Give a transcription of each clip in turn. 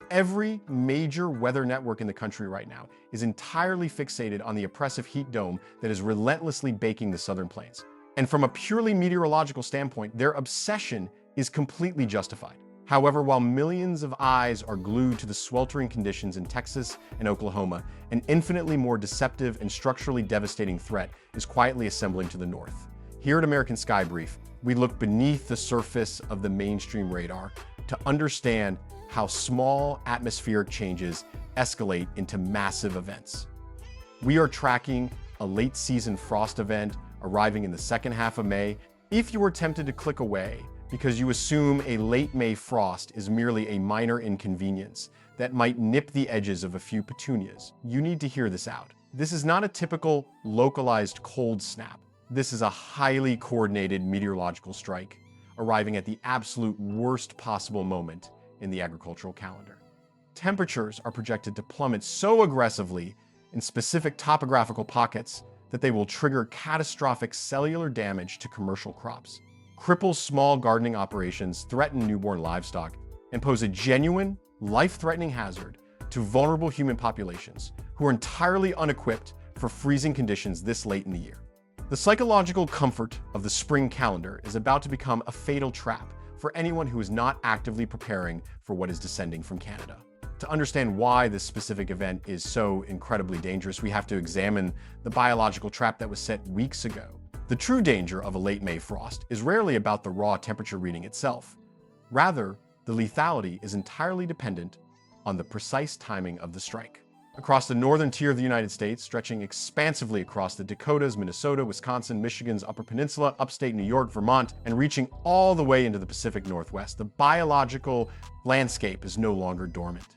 Every major weather network in the country right now is entirely fixated on the oppressive heat dome that is relentlessly baking the southern plains. And from a purely meteorological standpoint, their obsession is completely justified. However, while millions of eyes are glued to the sweltering conditions in Texas and Oklahoma, an infinitely more deceptive and structurally devastating threat is quietly assembling to the north. Here at American Sky Brief, we look beneath the surface of the mainstream radar to understand how small atmospheric changes escalate into massive events. We are tracking a late-season frost event arriving in the second half of May. If you were tempted to click away because you assume a late May frost is merely a minor inconvenience that might nip the edges of a few petunias, you need to hear this out. This is not a typical localized cold snap. This is a highly coordinated meteorological strike arriving at the absolute worst possible moment in the agricultural calendar. Temperatures are projected to plummet so aggressively in specific topographical pockets that they will trigger catastrophic cellular damage to commercial crops, cripple small gardening operations, threaten newborn livestock, and pose a genuine, life-threatening hazard to vulnerable human populations who are entirely unequipped for freezing conditions this late in the year. The psychological comfort of the spring calendar is about to become a fatal trap for anyone who is not actively preparing for what is descending from Canada. To understand why this specific event is so incredibly dangerous, we have to examine the biological trap that was set weeks ago. The true danger of a late May frost is rarely about the raw temperature reading itself. Rather, the lethality is entirely dependent on the precise timing of the strike. Across the northern tier of the United States, stretching expansively across the Dakotas, Minnesota, Wisconsin, Michigan's Upper Peninsula, upstate New York, Vermont, and reaching all the way into the Pacific Northwest, the biological landscape is no longer dormant.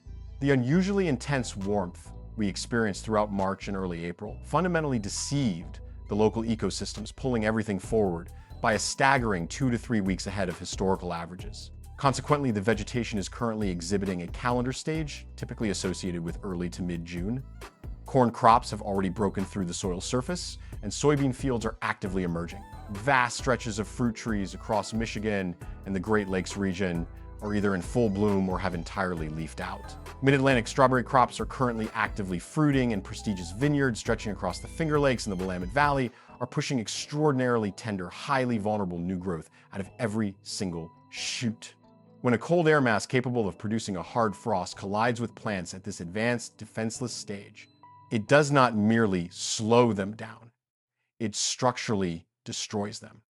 The unusually intense warmth we experienced throughout March and early April fundamentally deceived the local ecosystems, pulling everything forward by a staggering 2 to 3 weeks ahead of historical averages. Consequently, the vegetation is currently exhibiting a calendar stage, typically associated with early to mid-June. Corn crops have already broken through the soil surface, and soybean fields are actively emerging. Vast stretches of fruit trees across Michigan and the Great Lakes region are either in full bloom or have entirely leafed out. Mid-Atlantic strawberry crops are currently actively fruiting, and prestigious vineyards stretching across the Finger Lakes and the Willamette Valley are pushing extraordinarily tender, highly vulnerable new growth out of every single shoot. When a cold air mass capable of producing a hard frost collides with plants at this advanced, defenseless stage, it does not merely slow them down, it structurally destroys them.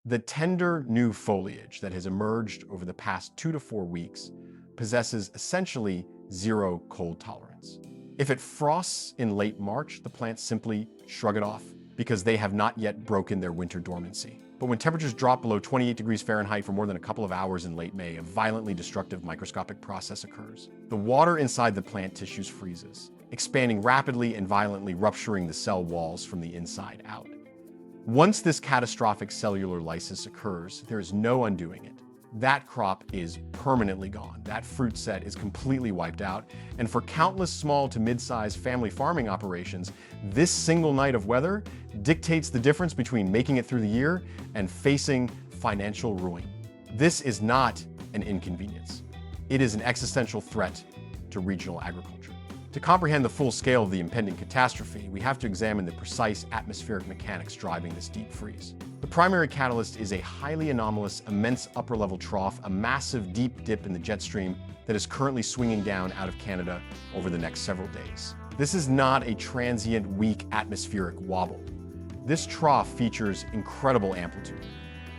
The tender new foliage that has emerged over the past 2 to 4 weeks possesses essentially zero cold tolerance. If it frosts in late March, the plants simply shrug it off because they have not yet broken their winter dormancy. But when temperatures drop below 28 degrees Fahrenheit for more than a couple of hours in late May, a violently destructive microscopic process occurs. The water inside the plant tissues freezes, expanding rapidly and violently, rupturing the cell walls from the inside out. Once this catastrophic cellular lysis occurs, there is no undoing it. That crop is permanently gone. That fruit set is completely wiped out. And for countless small to mid-sized family farming operations, this single night of weather dictates the difference between making it through the year and facing financial ruin. This is not an inconvenience. It is an existential threat to regional agriculture. To comprehend the full scale of the impending catastrophe, we have to examine the precise atmospheric mechanics driving this deep freeze. The primary catalyst is a highly anomalous, immense upper-level trough, a massive deep dip in the jet stream that is currently swinging down out of Canada over the next several days. This is not a transient, weak atmospheric wobble. This trough features incredible amplitude,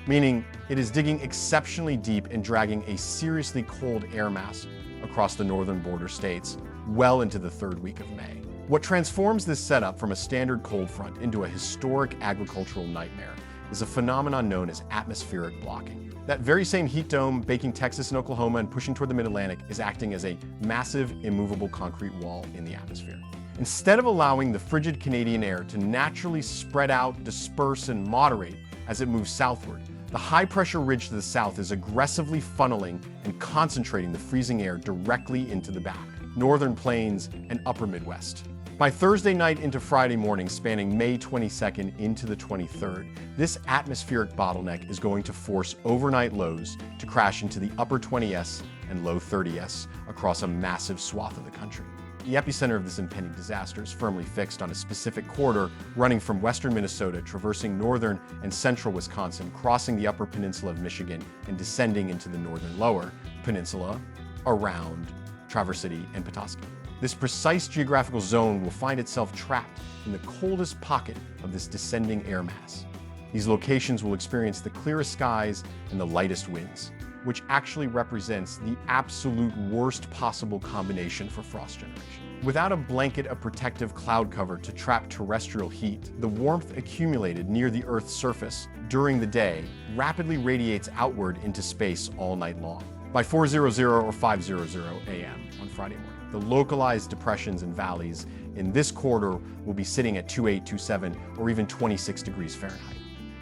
meaning it is digging exceptionally deep and dragging a seriously cold air mass across the northern border states well into the third week of May. What transforms this setup from a standard cold front into a historic agricultural nightmare is a phenomenon known as atmospheric blocking. That very same heat dome baking Texas and Oklahoma and pushing toward the mid-Atlantic is acting as a massive, immovable concrete wall in the atmosphere. Instead of allowing the frigid Canadian air to naturally spread out, disperse, and moderate as it moves southward, the high-pressure ridge to the south is aggressively funneling and concentrating the freezing air directly into the back, northern plains, and upper Midwest. By Thursday night into Friday morning, spanning May 22nd into the 23rd, this atmospheric bottleneck is going to force overnight lows to crash into the upper 20s and low 30s across a massive swath of the country. The epicenter of this impending disaster is firmly fixed on a specific corridor running from western Minnesota, traversing northern and central Wisconsin, crossing the upper peninsula of Michigan, and descending into the northern lower peninsula around Traverse City and Petoskey. This precise geographical zone will find itself trapped in the coldest pocket of this descending air mass. These locations will experience the clearest skies and the lightest winds, which actually represents the absolute worst possible combination for frost generation. Without a blanket of protective cloud cover to trap terrestrial heat, the warmth accumulated near the Earth's surface during the day rapidly radiates outward into space all night long. By 4:00 or 5:00 a.m. on Friday morning, the localized depressions and valleys in this corridor will be sitting at 28, 27, or even 26 degrees Fahrenheit.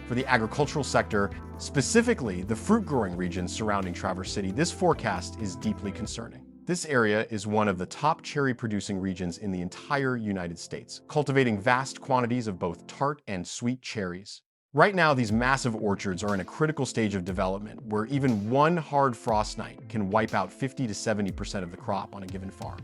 For the agricultural sector, specifically the fruit-growing regions surrounding Traverse City, this forecast is deeply concerning. This area is one of the top cherry-producing regions in the entire United States, cultivating vast quantities of both tart and sweet cherries. Right now, these massive orchards are in a critical stage of development where even one hard frost night can wipe out 50 to 70% of the crop on a given farm.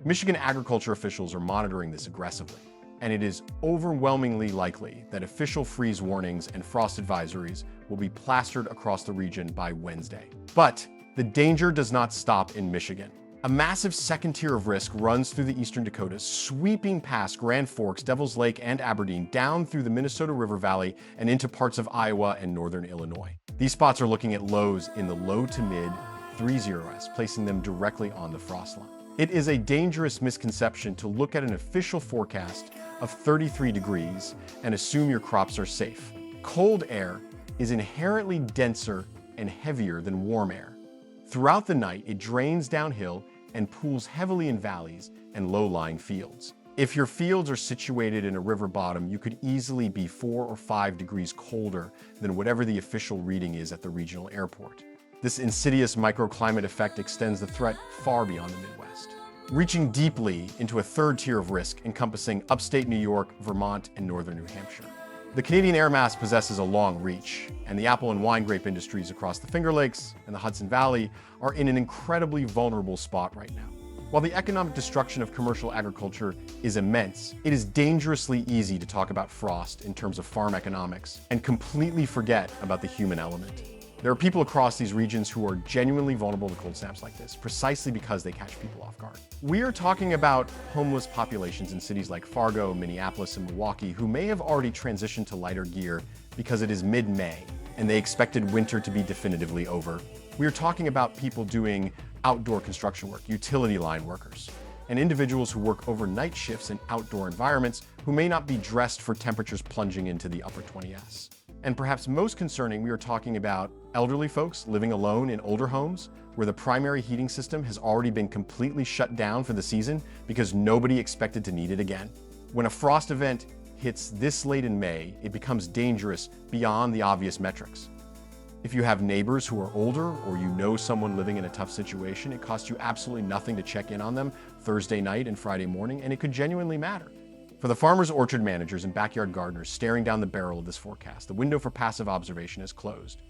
Michigan agriculture officials are monitoring this aggressively, and it is overwhelmingly likely that official freeze warnings and frost advisories will be plastered across the region by Wednesday. But the danger does not stop in Michigan. A massive second tier of risk runs through the eastern Dakotas, sweeping past Grand Forks, Devil's Lake, and Aberdeen, down through the Minnesota River Valley and into parts of Iowa and northern Illinois. These spots are looking at lows in the low to mid 30s, placing them directly on the frost line. It is a dangerous misconception to look at an official forecast of 33 degrees and assume your crops are safe. Cold air is inherently denser and heavier than warm air. Throughout the night, it drains downhill and pools heavily in valleys and low-lying fields. If your fields are situated in a river bottom, you could easily be 4 or 5 degrees colder than whatever the official reading is at the regional airport. This insidious microclimate effect extends the threat far beyond the Midwest, reaching deeply into a third tier of risk encompassing upstate New York, Vermont, and northern New Hampshire. The Canadian air mass possesses a long reach, and the apple and wine grape industries across the Finger Lakes and the Hudson Valley are in an incredibly vulnerable spot right now. While the economic destruction of commercial agriculture is immense, it is dangerously easy to talk about frost in terms of farm economics and completely forget about the human element. There are people across these regions who are genuinely vulnerable to cold snaps like this, precisely because they catch people off guard. We are talking about homeless populations in cities like Fargo, Minneapolis, and Milwaukee who may have already transitioned to lighter gear because it is mid-May and they expected winter to be definitively over. We are talking about people doing outdoor construction work, utility line workers, and individuals who work overnight shifts in outdoor environments who may not be dressed for temperatures plunging into the upper 20s. And perhaps most concerning, we are talking about elderly folks living alone in older homes where the primary heating system has already been completely shut down for the season because nobody expected to need it again. When a frost event hits this late in May, it becomes dangerous beyond the obvious metrics. If you have neighbors who are older or you know someone living in a tough situation, it costs you absolutely nothing to check in on them Thursday night and Friday morning, and it could genuinely matter. For the farmers, orchard managers, and backyard gardeners staring down the barrel of this forecast, the window for passive observation is closed.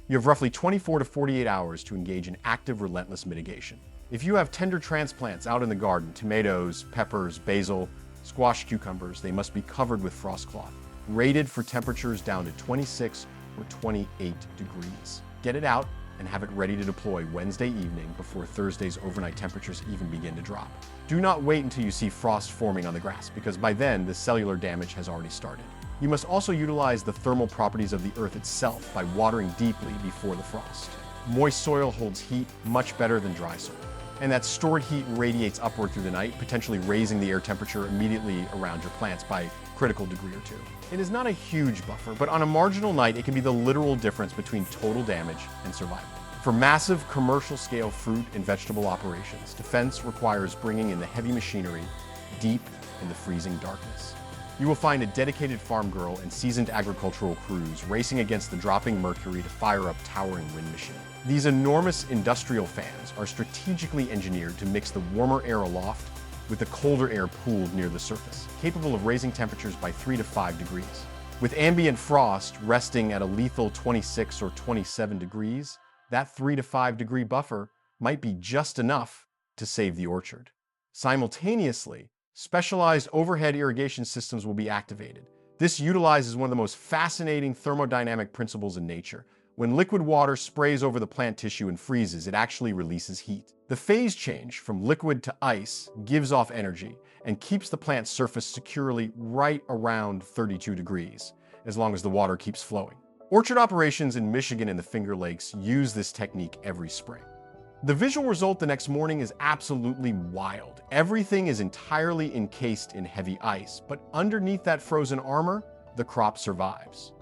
You have roughly 24 to 48 hours to engage in active, relentless mitigation. If you have tender transplants out in the garden, tomatoes, peppers, basil, squash, cucumbers, they must be covered with frost cloth, rated for temperatures down to 26 or 28 degrees. Get it out and have it ready to deploy Wednesday evening before Thursday's overnight temperatures even begin to drop. Do not wait until you see frost forming on the grass, because by then the cellular damage has already started. You must also utilize the thermal properties of the earth itself by watering deeply before the frost. Moist soil holds heat much better than dry soil, and that stored heat radiates upward through the night, potentially raising the air temperature immediately around your plants by a critical degree or two. It is not a huge buffer, but on a marginal night, it can be the literal difference between total damage and survival. For massive commercial-scale fruit and vegetable operations, defense requires bringing in the heavy machinery deep in the freezing darkness. You will find a dedicated farm girl and seasoned agricultural crews racing against the dropping mercury to fire up towering wind machines. These enormous industrial fans are strategically engineered to mix the warmer air aloft with the colder air pooled near the surface, capable of raising temperatures by 3 to 5 degrees. With ambient frost resting at a lethal 26 or 27 degrees, that 3 to 5 degree buffer might be just enough to save the orchard. Simultaneously, specialized overhead irrigation systems will be activated. This utilizes one of the most fascinating thermodynamic principles in nature. When liquid water sprays over the plant tissue and freezes, it actually releases heat. The phase change from liquid to ice gives off energy and keeps the plant surface securely right around 32 degrees, as long as the water keeps flowing. Orchard operations in Michigan and the Finger Lakes use this technique every spring. The visual result the next morning is absolutely wild. Everything is entirely encased in heavy ice, but underneath that frozen armor, the crop survives.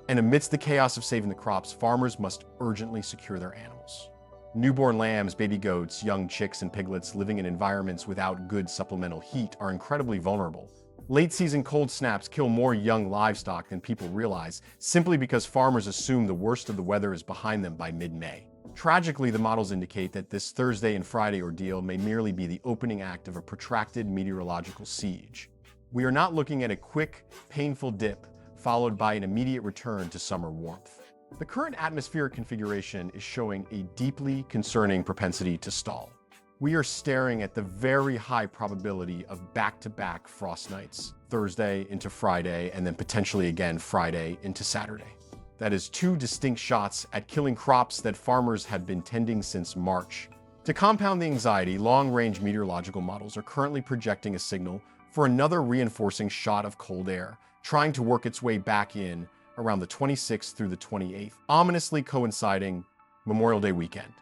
And amidst the chaos of saving the crops, farmers must urgently secure their animals. Newborn lambs, baby goats, young chicks, and piglets living in environments without good supplemental heat are incredibly vulnerable. Late-season cold snaps kill more young livestock than people realize, simply because farmers assume the worst of the weather is behind them by mid-May. Tragically, the models indicate that this Thursday and Friday ordeal may merely be the opening act of a protracted meteorological siege. We are not looking at a quick, painful dip followed by an immediate return to summer warmth. The current atmospheric configuration is showing a deeply concerning propensity to stall. We are staring at the very high probability of back-to-back frost nights, Thursday into Friday, and then potentially again Friday into Saturday. That is two distinct shots at killing crops that farmers had been tending since March. To compound the anxiety, long-range meteorological models are currently projecting a signal for another reinforcing shot of cold air, trying to work its way back in around the 26th through the 28th, ominously coinciding Memorial Day weekend.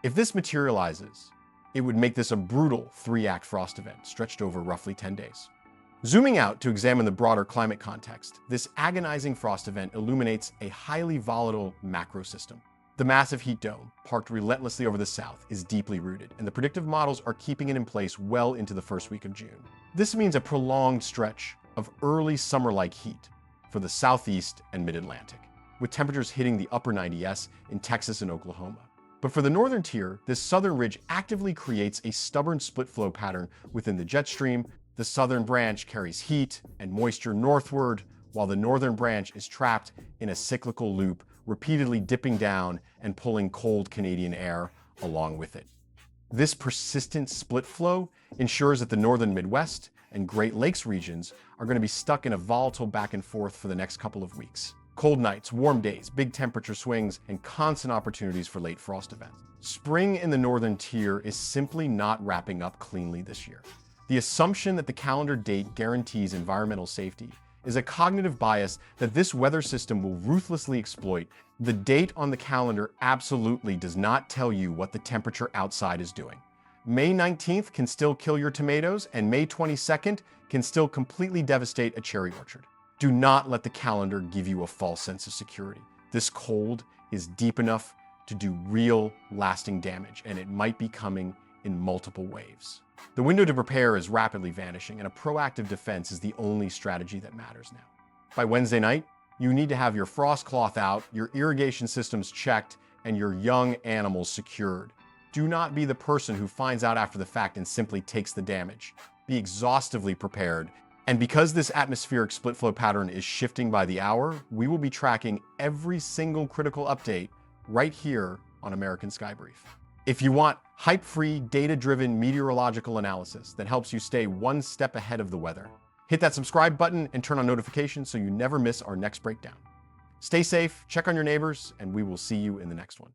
If this materializes, it would make this a brutal 3-act frost event stretched over roughly 10 days. Zooming out to examine the broader climate context, this agonizing frost event illuminates a highly volatile macro system. The massive heat dome, parked relentlessly over the south, is deeply rooted, and the predictive models are keeping it in place well into the first week of June. This means a prolonged stretch of early summer-like heat for the southeast and mid-Atlantic, with temperatures hitting the upper 90s in Texas and Oklahoma. But for the northern tier, this southern ridge actively creates a stubborn split flow pattern within the jet stream. The southern branch carries heat and moisture northward, while the northern branch is trapped in a cyclical loop, repeatedly dipping down and pulling cold Canadian air along with it. This persistent split flow ensures that the northern Midwest and Great Lakes regions are going to be stuck in a volatile back and forth for the next couple of weeks. Cold nights, warm days, big temperature swings, and constant opportunities for late frost events. Spring in the northern tier is simply not wrapping up cleanly this year. The assumption that the calendar date guarantees environmental safety is a cognitive bias that this weather system will ruthlessly exploit. The date on the calendar absolutely does not tell you what the temperature outside is doing. May 19th can still kill your tomatoes, and May 22nd can still completely devastate a cherry orchard. Do not let the calendar give you a false sense of security. This cold is deep enough to do real, lasting damage, and it might be coming in multiple waves. The window to prepare is rapidly vanishing, and a proactive defense is the only strategy that matters now. By Wednesday night, you need to have your frost cloth out, your irrigation systems checked, and your young animals secured. Do not be the person who finds out after the fact and simply takes the damage. Be exhaustively prepared. And because this atmospheric split flow pattern is shifting by the hour, we will be tracking every single critical update right here on American Sky Brief. If you want hype-free, data-driven meteorological analysis that helps you stay one step ahead of the weather, hit that subscribe button and turn on notifications so you never miss our next breakdown. Stay safe, check on your neighbors, and we will see you in the next one.